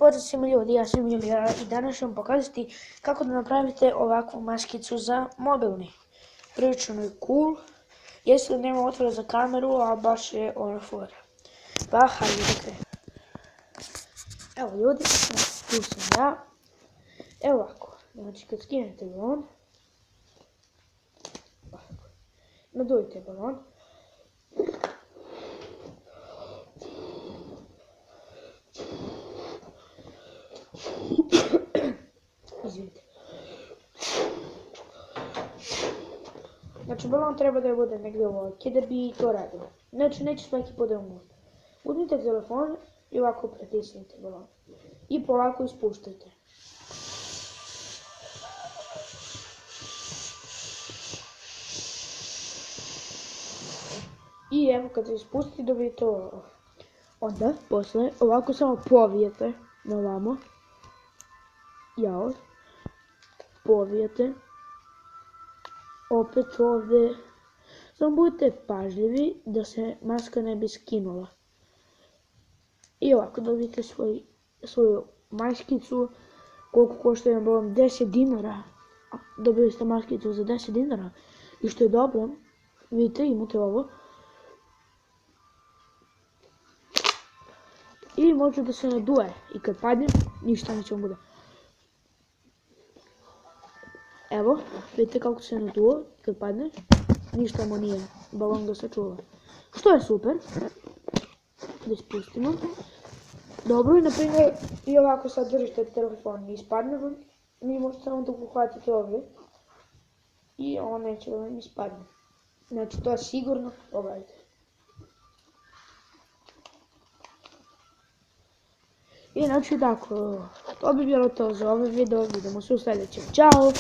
Pozdrav svima ljudi, ja sam Julija i danas ću vam pokazati kako da napravite ovakvu maskicu za mobilni. Prilično je cool, jeste da nema otvora za kameru, a baš je ono fora. Pa hajde da krenemo. Evo ljudi, tu sam ja. Evo ovako, znači kad skinete balon, nadujte balon. Izvinite. Znači balon treba da bude negdje ovoliki da bi to radilo. Znači neće svaki put da vam bude. Uzmite telefon i ovako pritisnite balon. I polako ispuštajte. I evo kad se ispusti dobijete ovo. Onda posle ovako samo povijete na ovamo. Jao. Povijete. Opet ovdje. Samo budite pažljivi da se maska ne bi skinula. I ovako dobijete svoju maskicu. Koliko košta jedan balon? 10 dinara. Dobili ste maskicu za 10 dinara. I što je dobro, vidite imate ovo. I može da se naduje. I kad padne, ništa neće vam bude. Evo, vidite kako se naduo, kad padne, ništa mu nije, balon ga sačuva. Što je super, da ispustimo. Dobro, i na primjer, i ovako sad držite telefon i ispadne vam, vi možete samo da uhvatite ovdje i on neće da vam ispadne. Znači, to je sigurno, pogledajte. I znači tako, to bi bilo to za ovaj video, vidimo se u sljedećem, čao!